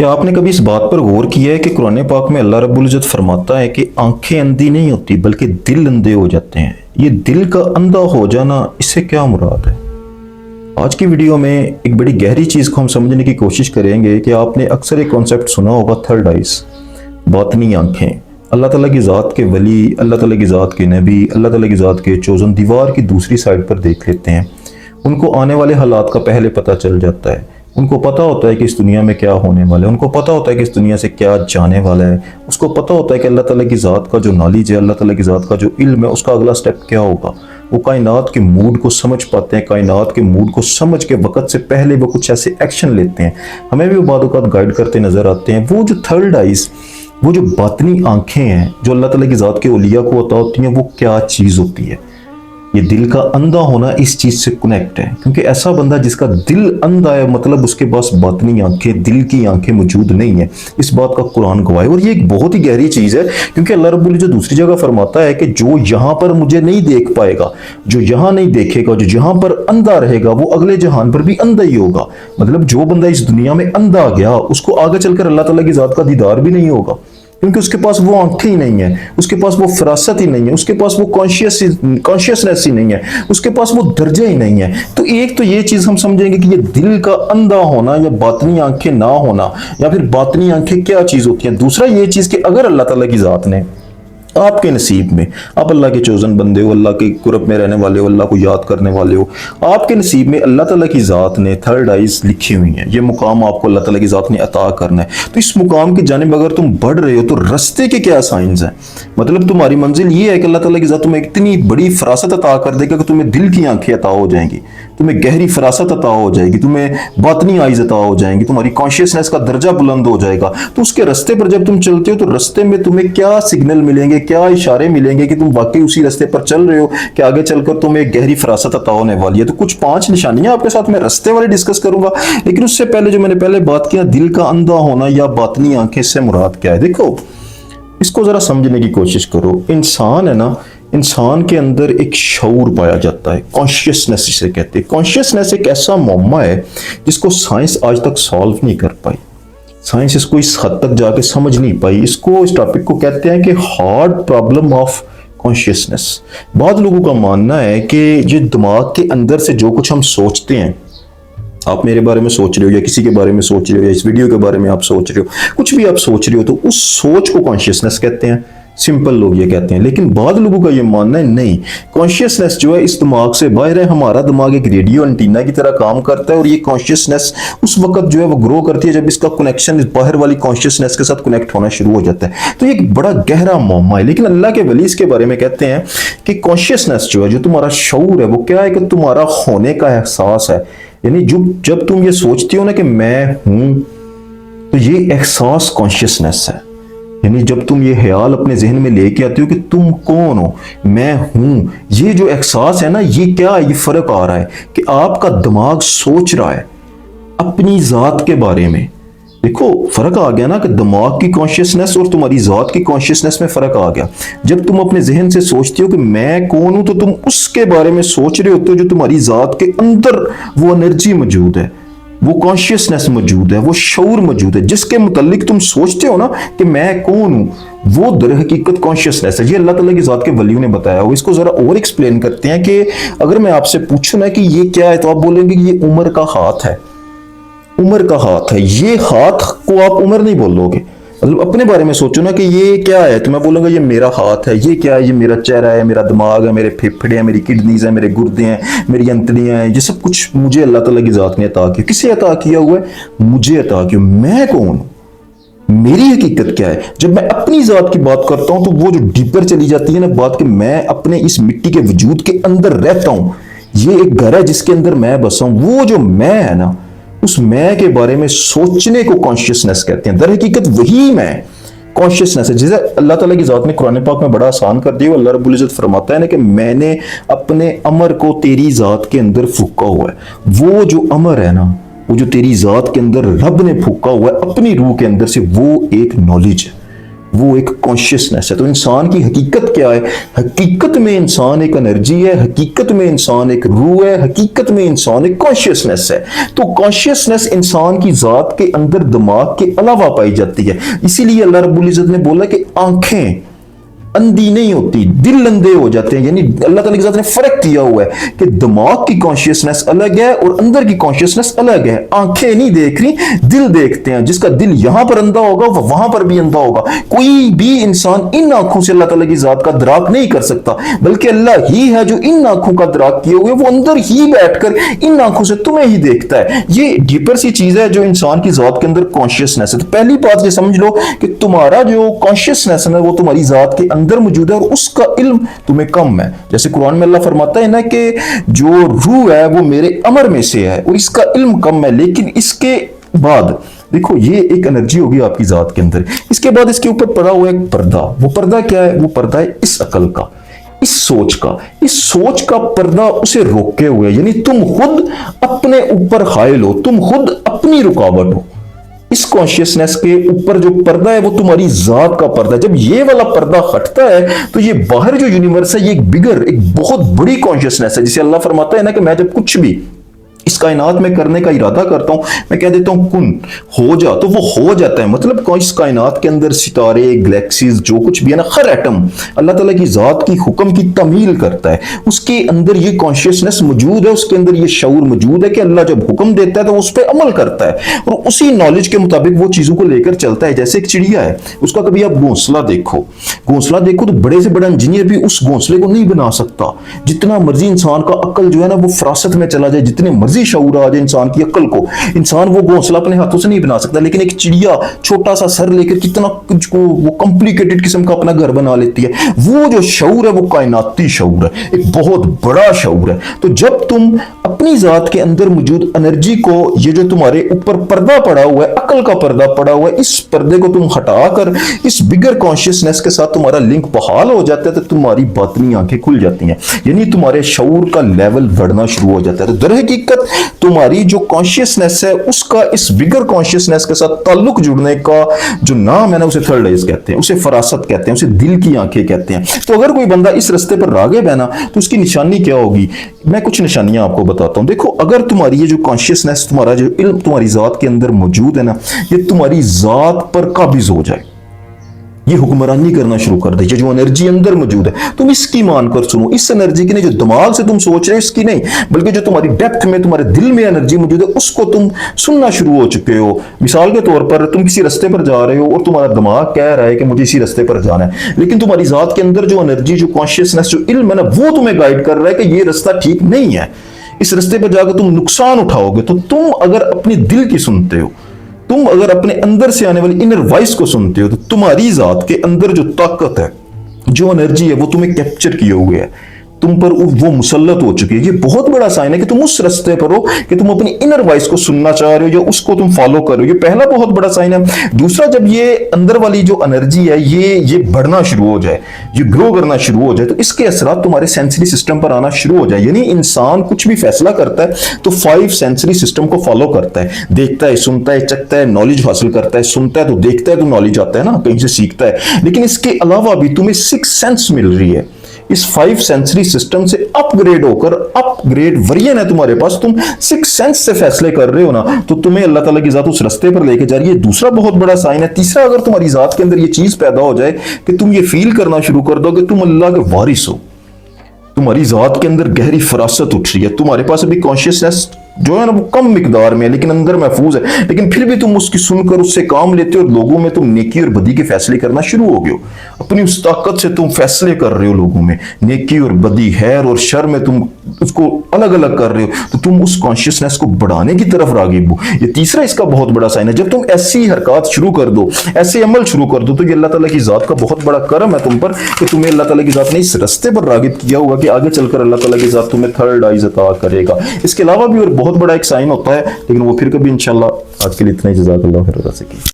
क्या आपने कभी इस बात पर गौर किया है कि कुरान पाक में अल्लाह रब्बुल इज़्ज़त फरमाता है कि आंखें अंधी नहीं होती बल्कि दिल अंधे हो जाते हैं। ये दिल का अंधा हो जाना, इससे क्या मुराद है? आज की वीडियो में एक बड़ी गहरी चीज़ को हम समझने की कोशिश करेंगे कि आपने अक्सर एक कॉन्सेप्ट सुना होगा, थर्ड आइज, बातनी आंखें। अल्लाह ताला की ज़ात के वली, अल्लाह ताला की ज़ात के नबी, अल्लाह ताला की ज़ात के चोज़न दीवार की दूसरी साइड पर देख लेते हैं। उनको आने वाले हालात का पहले पता चल जाता है। उनको पता होता है कि इस दुनिया में क्या होने वाला है, उनको पता होता है कि इस दुनिया से क्या जाने वाला है, उसको पता होता है कि अल्लाह ताला की ज़ात का जो नॉलेज है, अल्लाह ताला की ज़ात का जो इल्म है, उसका अगला स्टेप क्या होगा। वो कायनात के मूड को समझ पाते हैं, कायनात के मूड को समझ के वक्त से पहले वो कुछ ऐसे एक्शन लेते हैं, हमें भी वो बाद औक़ात गाइड करते नज़र आते हैं। वो जो थर्ड आइज़, वो जो बातनी आंखें हैं जो अल्लाह ताला की ज़ात के औलिया को अता होती हैं, वो क्या चीज़ होती है? ये दिल का अंधा होना इस चीज से कनेक्ट है, क्योंकि ऐसा बंदा जिसका दिल अंधा है, मतलब उसके पास बातनी आंखें, दिल की आंखें मौजूद नहीं है। इस बात का कुरान गवाह है और ये एक बहुत ही गहरी चीज है, क्योंकि अल्लाह रब्बुल इज्जत दूसरी जगह फरमाता है कि जो यहां पर मुझे नहीं देख पाएगा, जो यहां नहीं देखेगा, जो यहां पर अंधा रहेगा, वो अगले जहान पर भी अंधा ही होगा। मतलब जो बंदा इस दुनिया में अंधा गया, उसको आगे चलकर अल्लाह ताला की जात का दीदार भी नहीं होगा, क्योंकि उसके पास वो आंखें ही नहीं है, उसके पास वो फरासत ही नहीं है, उसके पास वो कॉन्शियसनेस ही नहीं है, उसके पास वो दर्जा ही नहीं है। तो एक तो ये चीज हम समझेंगे कि ये दिल का अंधा होना या बातनी आंखें ना होना, या फिर बातनी आंखें क्या चीज होती हैं। दूसरा ये चीज कि अगर अल्लाह ताला की जात ने आपके नसीब में, आप अल्लाह के चोजन बंदे हो, अल्लाह के कुरब में रहने वाले हो, अल्लाह को याद करने वाले हो, आपके नसीब में अल्लाह ताला की ज़ात ने थर्ड आइज लिखी हुई है, ये मुकाम आपको अल्लाह ताला की ज़ात ने अता करना है। तो इस मुकाम की जानिब अगर तुम बढ़ रहे हो तो रस्ते के क्या साइंस हैं? मतलब तुम्हारी मंजिल ये है कि अल्लाह ताला की ज़ात तुम्हें इतनी बड़ी फरासत अता कर देगा कि तुम्हें दिल की आंखें अता हो जाएंगी, तुम्हें गहरी फरासत अता हो जाएगी, तुम्हें बातनी आइज अता हो जाएंगी, तुम्हारी कॉन्शियसनेस का दर्जा बुलंद हो जाएगा। तो उसके रस्ते पर जब तुम चलते हो तो रस्ते में तुम्हें क्या सिग्नल मिलेंगे, क्या इशारे मिलेंगे कि तुम वाकई उसी रास्ते पर चल रहे हो, कि आगे चलकर तुम्हें एक गहरी फरासत अता होने वाली है। तो कुछ 5 निशानियां आपके साथ मैं रस्ते वाले डिस्कस करूंगा, लेकिन उससे पहले जो मैंने पहले बात किया, दिल का अंधा होना या बातनी आंखें, से मुराद क्या है? देखो, इसको जरा समझने की कोशिश करो। इंसान है ना, इंसान के अंदर एक शऊर पाया जाता है, कॉन्शियसनेस जिसे कहते हैं। कॉन्शियसनेस एक ऐसा मौमा है जिसको साइंस आज तक सॉल्व नहीं कर पाई, साइंस इसको इस हद तक जाके समझ नहीं पाई। इसको, इस टॉपिक को कहते हैं कि हार्ड प्रॉब्लम ऑफ कॉन्शियसनेस। बहुत लोगों का मानना है कि जो दिमाग के अंदर से जो कुछ हम सोचते हैं, आप मेरे बारे में सोच रहे हो या किसी के बारे में सोच रहे हो या इस वीडियो के बारे में आप सोच रहे हो, कुछ भी आप सोच रहे हो, तो उस सोच को कॉन्शियसनेस कहते हैं। सिंपल लोग ये कहते हैं, लेकिन बाद लोगों का ये मानना है नहीं, कॉन्शियसनेस जो है इस दिमाग से बाहर है। हमारा दिमाग एक रेडियो एंटीना की तरह काम करता है और ये कॉन्शियसनेस उस वक्त जो है वो ग्रो करती है जब इसका कनेक्शन इस बाहर वाली कॉन्शियसनेस के साथ कनेक्ट होना शुरू हो जाता है। तो ये एक बड़ा गहरा मामला है, लेकिन अल्लाह के वली इसके बारे में कहते हैं कि कॉन्शियसनेस जो है, जो तुम्हारा शऊर है, वो क्या है कि तुम्हारा होने का एहसास है। यानी जब तुम ये सोचती हो ना कि मैं हूं, तो ये एहसास कॉन्शियसनेस है। यानी जब तुम ये ख्याल अपने जहन में लेके आते हो कि तुम कौन हो, मैं हूं, ये जो एहसास है ना, ये क्या है? ये फर्क आ रहा है कि आपका दिमाग सोच रहा है अपनी जात के बारे में। देखो, फर्क आ गया ना कि दिमाग की कॉन्शियसनेस और तुम्हारी जात की कॉन्शियसनेस में फर्क आ गया। जब तुम अपने जहन से सोचते हो कि मैं कौन हूं, तो तुम उसके बारे में सोच रहे होते हो जो तुम्हारी जात के अंदर वो एनर्जी मौजूद है, वो कॉन्शियसनेस मौजूद है, वो शऊर मौजूद है, जिसके मुतालिक तुम सोचते हो ना कि मैं कौन हूं, वो दर हकीकत कॉन्शियसनेस है। ये अल्लाह ताला की जात के वलियों ने बताया हुआ। इसको जरा और एक्सप्लेन करते हैं कि अगर मैं आपसे पूछूं ना कि ये क्या है, तो आप बोलेंगे कि ये उम्र का हाथ है, उम्र का हाथ है। ये हाथ को आप उम्र नहीं बोलोगे, मतलब अपने बारे में सोचो ना कि ये क्या है, तो मैं बोलूंगा ये मेरा हाथ है। ये क्या है? ये मेरा चेहरा है, मेरा दिमाग है, मेरे फेफड़े हैं, मेरी किडनीज है, मेरे गुर्दे हैं, मेरी अंतड़ियां हैं। ये सब कुछ मुझे अल्लाह ताला की जात ने अता किया। किसे अता किया हुआ है? मुझे अता किया। मैं कौन हूं, मेरी हकीकत क्या है? जब मैं अपनी जात की बात करता हूं तो वो जो डीपर चली जाती है ना बात, कि मैं अपने इस मिट्टी के वजूद के अंदर रहता हूं, ये एक घर है जिसके अंदर मैं बसा हूं। वो जो मैं है ना, उस मैं के बारे में सोचने को कॉन्शियसनेस कहते हैं। दर हकीकत वही मैं कॉन्शियसनेस है, जिसे अल्लाह ताला की जात ने कुरान पाक में बड़ा आसान कर दिया। अल्लाह रब्बुल इज्जत फरमाता है ना कि मैंने अपने अमर को तेरी जात के अंदर फूका हुआ है। वो जो अमर है ना, वो जो तेरी जात के अंदर रब ने फूका हुआ है अपनी रूह के अंदर से, वो एक नॉलेज है, वो एक कॉन्शियसनेस है। तो इंसान की हकीकत क्या है? हकीकत में इंसान एक एनर्जी है, हकीकत में इंसान एक रूह है, हकीकत में इंसान एक कॉन्शियसनेस है। तो कॉन्शियसनेस इंसान की जात के अंदर दिमाग के अलावा पाई जाती है। इसीलिए अल्लाह रब्बुल इज्जत ने बोला कि आंखें अंधी नहीं होती, दिल अंधे हो जाते हैं। यानी अल्लाह ताला की जात ने फर्क किया हुआ है कि दिमाग की कॉन्शियसनेस अलग है और अंदर की कॉन्शियसनेस अलग है। आंखें नहीं देख रही, दिल देखते हैं। जिसका दिल यहां पर अंधा होगा वह वहां पर भी अंधा होगा। कोई भी इंसान इन आंखों से अल्लाह ताला की जात का दराक नहीं कर सकता, बल्कि अल्लाह ही है जो इन आंखों का दराक किए हुए, वो अंदर ही बैठकर इन आंखों से तुम्हें ही देखता है। ये डीपर सी चीज है जो इंसान की जात के अंदर कॉन्शियसनेस है। तो पहली बात ये समझ लो कि तुम्हारा जो कॉन्शियसनेस है वो तुम्हारी जात के अंदर मौजूद है और उसका इल्म तुम्हें कम है। जैसे कुरान में अल्लाह फरमाता है ना कि जो रूह है वो मेरे अमर में से है और इसका इल्म कम है। लेकिन इसके बाद देखो ये एक एनर्जी होगी आपकी जात के अंदर, इसके बाद इसके ऊपर पड़ा हुआ एक पर्दा। वो पर्दा क्या है? वो पर्दा है इस अकल का, इस सोच का। इस सोच का पर्दा उसे रोके हुए, यानी तुम खुद अपने ऊपर हायल हो, तुम खुद अपनी रुकावट हो। इस कॉन्शियसनेस के ऊपर जो पर्दा है वो तुम्हारी जात का पर्दा है। जब ये वाला पर्दा हटता है तो ये बाहर जो यूनिवर्स है ये एक बिगर, एक बहुत बड़ी कॉन्शियसनेस है। जिसे अल्लाह फरमाता है ना कि मैं जब कुछ भी इस कायनात में करने का इरादा करता हूं, मैं कह देता हूं कुन हो जा, तो वो हो जाता है। मतलब इस कायनात के अंदर सितारे, गैलेक्सीज, जो कुछ भी है ना, हर एटम अल्लाह ताला की जात की हुक्म की तमील करता है। उसके अंदर ये कॉन्शियसनेस मौजूद है, उसके अंदर ये शऊर मौजूद है कि अल्लाह जब हुक्म देता है तो उस पर अमल करता है और उसी नॉलेज के मुताबिक वो चीजों को लेकर चलता है। जैसे एक चिड़िया है, उसका कभी आप घोंसला देखो, घोंसला देखो तो बड़े से बड़ा इंजीनियर भी उस घोंसले को नहीं बना सकता। जितना मर्जी इंसान का अक्ल जो है ना वो फरासत में चला जाए, जितने मर्जी शऊर आ जाए इंसान की अक्ल को, इंसान वो घोंसला अपने हाथों से नहीं बना सकता। लेकिन एक चिड़िया छोटा सा सर लेकर कितना कुछ को वो कॉम्प्लिकेटेड किस्म का अपना घर बना लेती है। वो जो शऊर है वो कायनाती शऊर है, एक बहुत बड़ा शऊर है। तो जब तुम अपनी जात के अंदर मौजूद एनर्जी को, ये जो तुम्हारे ऊपर पर्दा पड़ा हुआ है, अकल का पर्दा पड़ा हुआ है, इस पर्दे को तुम हटाकर इस बिगर कॉन्शियसनेस के साथ तुम्हारा लिंक बहाल हो जाता है तो तुम्हारी बातनी आंखें खुल जाती हैं, यानी तुम्हारे शऊर का लेवल बढ़ना शुरू हो जाता है। तो दर हकीकत तुम्हारी जो कॉन्शियसनेस है उसका इस बिगर कॉन्शियसनेस के साथ ताल्लुक जुड़ने का जो नाम है ना उसे थर्ड आइज कहते हैं, उसे फरासत कहते हैं, उसे दिल की आंखें कहते हैं। तो अगर कोई बंदा इस रास्ते पर राग़िब है ना तो उसकी निशानी क्या होगी? मैं कुछ निशानियां आपको बताता हूं। देखो, अगर तुम्हारी ये जो कॉन्शियसनेस, तुम्हारा जो इल्म तुम्हारी जात के अंदर मौजूद है ना, ये तुम्हारी जात पर काबिज हो जाए, ये हुक्मरानी करना शुरू कर दे, ये जो एनर्जी अंदर मौजूद है तुम इसकी मानकर सुनो। इस एनर्जी की नहीं, जो दिमाग से तुम सोच रहे हो इसकी नहीं, बल्कि जो तुम्हारी डेप्थ में, तुम्हारे दिल में एनर्जी मौजूद है उसको तुम सुनना शुरू हो चुके हो। मिसाल के तौर पर तुम किसी रास्ते पर जा रहे हो और तुम्हारा दिमाग कह रहा है कि मुझे इसी रास्ते पर जाना है, लेकिन तुम्हारी जात के अंदर जो एनर्जी, जो कॉन्शियसनेस, जो इल्म है ना, वो तुम्हें गाइड कर रहा है कि ये रास्ता ठीक नहीं है, इस रास्ते पर जाकर तुम नुकसान उठाओगे। तो तुम अगर अपने दिल की सुनते हो, तुम अगर अपने अंदर से आने वाली इनर वॉइस को सुनते हो, तो तुम्हारी जात के अंदर जो ताकत है, जो एनर्जी है, वो तुम्हें कैप्चर किए हुए है, तुम पर वो मुसल्लत हो चुकी है। ये बहुत बड़ा साइन है कि तुम उस रास्ते पर हो कि तुम अपनी इनर वॉइस को सुनना चाह रहे हो या उसको तुम फॉलो कर रहे हो। ये पहला बहुत बड़ा साइन है। दूसरा, जब ये अंदर वाली जो एनर्जी है ये बढ़ना शुरू हो जाए, ये ग्रो करना शुरू हो जाए, तो इसके असरात तुम्हारे सेंसरी सिस्टम पर आना शुरू हो जाए। यानी इंसान कुछ भी फैसला करता है तो 5 सेंसरी सिस्टम को फॉलो करता है, देखता है, सुनता है, चखता है, नॉलेज हासिल करता है, सुनता है तो देखता है तो नॉलेज आता है ना, कहीं से सीखता है। लेकिन इसके अलावा भी तुम्हें 6 सेंस मिल रही है। इस 5 सेंसरी सिस्टम से अपग्रेड होकर, अपग्रेड वर्जन है तुम्हारे पास, तुम 6 सेंस से फैसले कर रहे हो ना, तो तुम्हें अल्लाह ताला की जात उस रास्ते पर लेके जा रही है। दूसरा बहुत बड़ा साइन है। तीसरा, अगर तुम्हारी जात के अंदर ये चीज पैदा हो जाए कि तुम ये फील करना शुरू कर दो कि तुम अल्लाह के वारिस हो, तुम्हारी जात के अंदर गहरी फरासत उठ रही है, तुम्हारे पास अभी कॉन्शियसनेस जो है ना वो कम मिकदार में है लेकिन अंदर महफूज है, लेकिन फिर भी तुम उसकी सुनकर उससे काम लेते हो और लोगों में तुम नेकी और बदी के फैसले करना शुरू हो गए हो। अपनी उस ताकत से तुम फैसले कर रहे हो, लोगों में नेकी और बदी, खैर और शर में तुम उसको अलग अलग कर रहे हो, तो तुम उस कॉन्शियसनेस को बढ़ाने की तरफ राग़िब हो। ये तीसरा इसका बहुत बड़ा साइन है। जब तुम ऐसी हरकत शुरू कर दो, ऐसे अमल शुरू कर दो, तो ये अल्लाह ताला की जात का बहुत बड़ा करम है तुम पर कि तुम्हें अल्लाह ताला की जात ने इस रास्ते पर राग़िब किया होगा कि आगे चलकर अल्लाह ताला की जात तुम्हें थर्ड आइज अता करेगा। इसके अलावा भी और बहुत बड़ा एक साइन होता है, लेकिन वो फिर कभी इंशाल्लाह। आज के लिए इतना ही। जज़ाकल्लाह खैर।